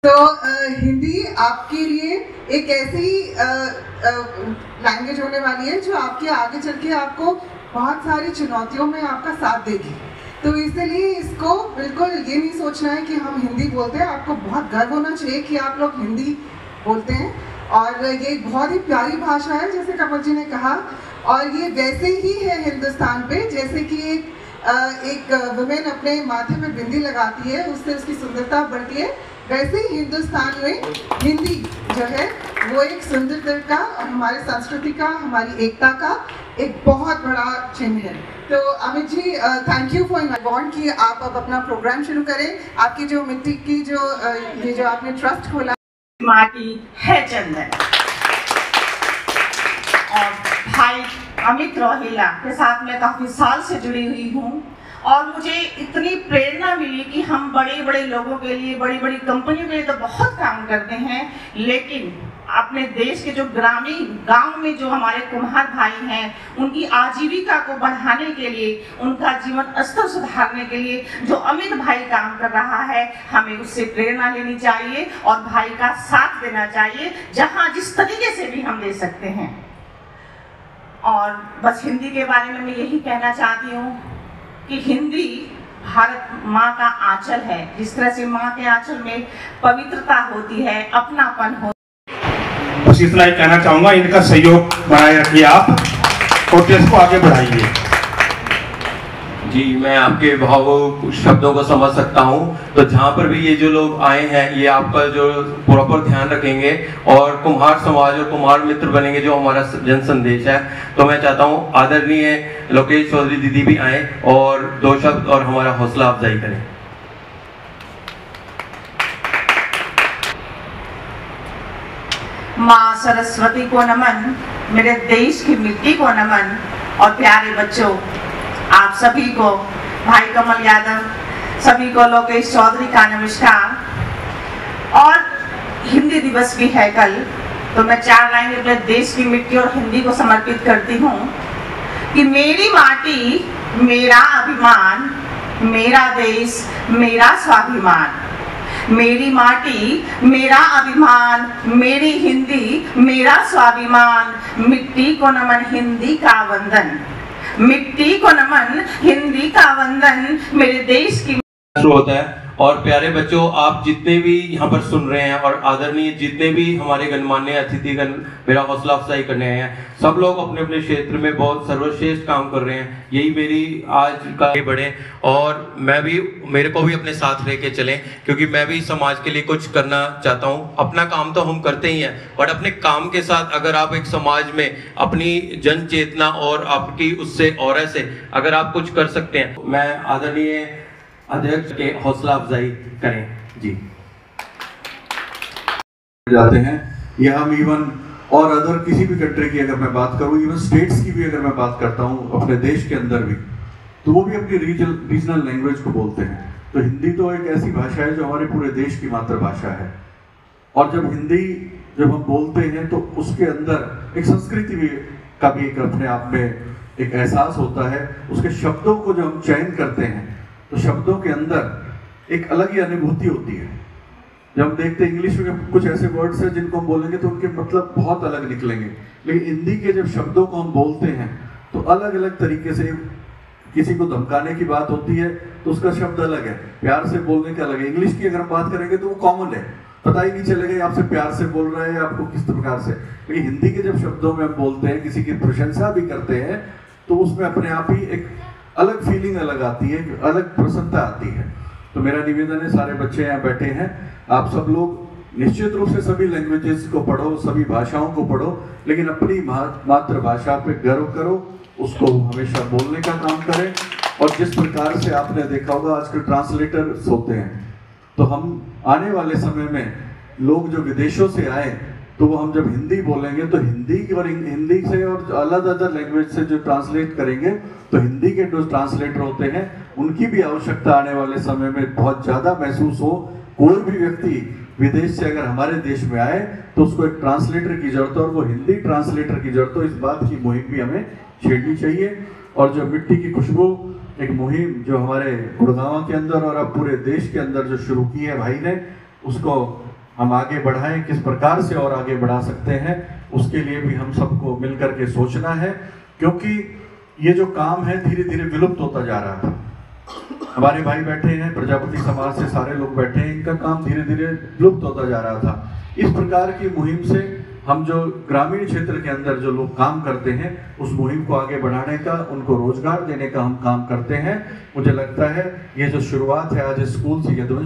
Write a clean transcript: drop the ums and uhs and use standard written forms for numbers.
तो हिंदी आपके लिए एक ऐसी लैंग्वेज होने वाली है जो आपके आगे चल के आपको बहुत सारी चुनौतियों में आपका साथ देगी। तो इसलिए इसको बिल्कुल ये नहीं सोचना है कि हम हिंदी बोलते हैं, आपको बहुत गर्व होना चाहिए कि आप लोग हिंदी बोलते हैं। और ये बहुत ही प्यारी भाषा है जैसे कमल जी ने कहा, और ये वैसे ही है हिंदुस्तान पे जैसे कि एक वुमेन अपने माथे में बिंदी लगाती है, उससे उसकी सुंदरता बढ़ती है, वैसे ही हिंदुस्तान में हिंदी जो है वो एक सुंदरता का और हमारी संस्कृति का, हमारी एकता का एक बहुत बड़ा चिन्ह है। तो Amit ji thank you for want कि आप अब अपना प्रोग्राम शुरू करें। आपकी जो मिट्टी की ये जो आपने ट्रस्ट खोला, माटी है चंदन, और भाई अमित रोहिला के साथ मैं काफी साल से जुड़ी हुई हूँ और मुझे इतनी प्रेरणा मिली कि हम बड़े बड़े लोगों के लिए, बड़ी बड़ी कंपनियों के लिए तो बहुत काम करते हैं, लेकिन अपने देश के जो ग्रामीण गांव में जो हमारे कुम्हार भाई हैं, उनकी आजीविका को बढ़ाने के लिए, उनका जीवन स्तर सुधारने के लिए जो अमित भाई काम कर रहा है, हमें उससे प्रेरणा लेनी चाहिए और भाई का साथ देना चाहिए जहां जिस तरीके से भी हम दे सकते हैं। और बस हिंदी के बारे में मैं यही कहना चाहती हूँ कि हिंदी भारत माँ का आंचल है। जिस तरह से माँ के आंचल में पवित्रता होती है, अपनापन होता है। बस इतना ही कहना चाहूंगा, इनका सहयोग बनाए रखिए आप और देश को आगे बढ़ाइए। जी, मैं आपके भावों शब्दों को समझ सकता हूँ। तो जहाँ पर भी ये जो लोग आए हैं, ये आपका जो प्रॉपर ध्यान रखेंगे और कुम्हार समाज और कुम्हार मित्र बनेंगे, जो हमारा जन संदेश है। तो मैं चाहता हूँ आदरणीय लोकेश चौधरी दीदी भी आए और दो शब्द और हमारा हौसला अफजाई करें। माँ सरस्वती को नमन, मेरे देश की मिट्टी को नमन, और प्यारे बच्चों आप सभी को, भाई कमल यादव, सभी को लोकेश चौधरी का नमस्कार। और हिंदी दिवस भी है कल, तो मैं 4 लाइन अपने देश की मिट्टी और हिंदी को समर्पित करती हूँ कि मेरी माटी मेरा अभिमान, मेरा देश मेरा स्वाभिमान। मेरी माटी मेरा अभिमान, मेरी हिंदी मेरा स्वाभिमान, मिट्टी को नमन हिंदी का वंदन, मिट्टी को नमन हिंदी का वंदन, मेरे देश की होता है। और प्यारे बच्चों, आप जितने भी यहाँ पर सुन रहे हैं और आदरणीय जितने भी हमारे गणमान्य अतिथिगण मेरा हौसला अफजाई करने आए हैं, सब लोग अपने अपने क्षेत्र में बहुत सर्वश्रेष्ठ काम कर रहे हैं। यही मेरी आज का बढ़े और मैं भी, मेरे को भी अपने साथ लेके चलें, क्योंकि मैं भी समाज के लिए कुछ करना चाहता हूँ। अपना काम तो हम करते ही हैं, बट अपने काम के साथ अगर आप एक समाज में अपनी जन चेतना और आपकी उससे और से अगर आप कुछ कर सकते हैं, मैं आदरणीय अध्यक्ष के हौसला अफजाई करें। जी जाते हैं, या हम इवन और अदर किसी भी कंट्री की अगर मैं बात करूं, इवन स्टेट्स की भी अगर मैं बात करता हूं अपने देश के अंदर भी, तो वो भी अपनी रीजनल लैंग्वेज को बोलते हैं। तो हिंदी तो एक ऐसी भाषा है जो हमारे पूरे देश की मातृभाषा है, और जब हम बोलते हैं तो उसके अंदर एक संस्कृति भी का भी एक अपने आप में एक एहसास होता है। उसके शब्दों को जब हम चयन करते हैं तो शब्दों के अंदर एक अलग ही अनुभूति होती है। जब हम देखते हैं इंग्लिश में कुछ ऐसे वर्ड्स हैं जिनको हम बोलेंगे तो उनके मतलब बहुत अलग निकलेंगे, लेकिन हिंदी के जब शब्दों को हम बोलते हैं तो अलग अलग तरीके से, किसी को धमकाने की बात होती है तो उसका शब्द अलग है, प्यार से बोलने का अलग है। इंग्लिश की अगर हम बात करेंगे तो वो कॉमन है, पता ही नहीं चलेगा आपसे प्यार से बोल रहा है आपको किस प्रकार से। लेकिन हिंदी के जब शब्दों में हम बोलते हैं, किसी की प्रशंसा भी करते हैं, तो उसमें अपने आप ही एक अलग फीलिंग अलग आती है, अलग प्रसन्नता आती है। तो मेरा निवेदन है, सारे बच्चे यहाँ बैठे हैं, आप सब लोग निश्चित रूप से सभी लैंग्वेजेस को पढ़ो, सभी भाषाओं को पढ़ो, लेकिन अपनी मातृभाषा पे गर्व करो, उसको हमेशा बोलने का काम करें। और जिस प्रकार से आपने देखा होगा आजकल ट्रांसलेटर्स होते हैं, तो हम आने वाले समय में लोग जो विदेशों से आए, तो वो हम जब हिंदी बोलेंगे तो हिंदी से और अलग अदर लैंग्वेज से जो ट्रांसलेट करेंगे, तो हिंदी के जो ट्रांसलेटर होते हैं उनकी भी आवश्यकता आने वाले समय में बहुत ज़्यादा महसूस हो। कोई भी व्यक्ति विदेश से अगर हमारे देश में आए तो उसको एक ट्रांसलेटर की जरूरत है, और वो हिंदी ट्रांसलेटर की जरूरत हो। इस बात की मुहिम भी हमें छेड़नी चाहिए। और जो मिट्टी की खुशबू एक मुहिम जो हमारे गुड़गांव के अंदर और अब पूरे देश के अंदर जो शुरू की है भाई ने, उसको हम आगे बढ़ाएं, किस प्रकार से और आगे बढ़ा सकते हैं, उसके लिए भी हम सबको मिलकर के सोचना है। क्योंकि ये जो काम है धीरे धीरे विलुप्त होता जा रहा था। हमारे भाई बैठे हैं, प्रजापति समाज से सारे लोग बैठे हैं, इनका काम धीरे धीरे विलुप्त होता जा रहा था। इस प्रकार की मुहिम से हम जो ग्रामीण क्षेत्र के अंदर जो लोग काम करते हैं उस मुहिम को आगे बढ़ाने का, उनको रोजगार देने का हम काम करते हैं। मुझे लगता है ये जो शुरुआत है आज स्कूल से यदुवंश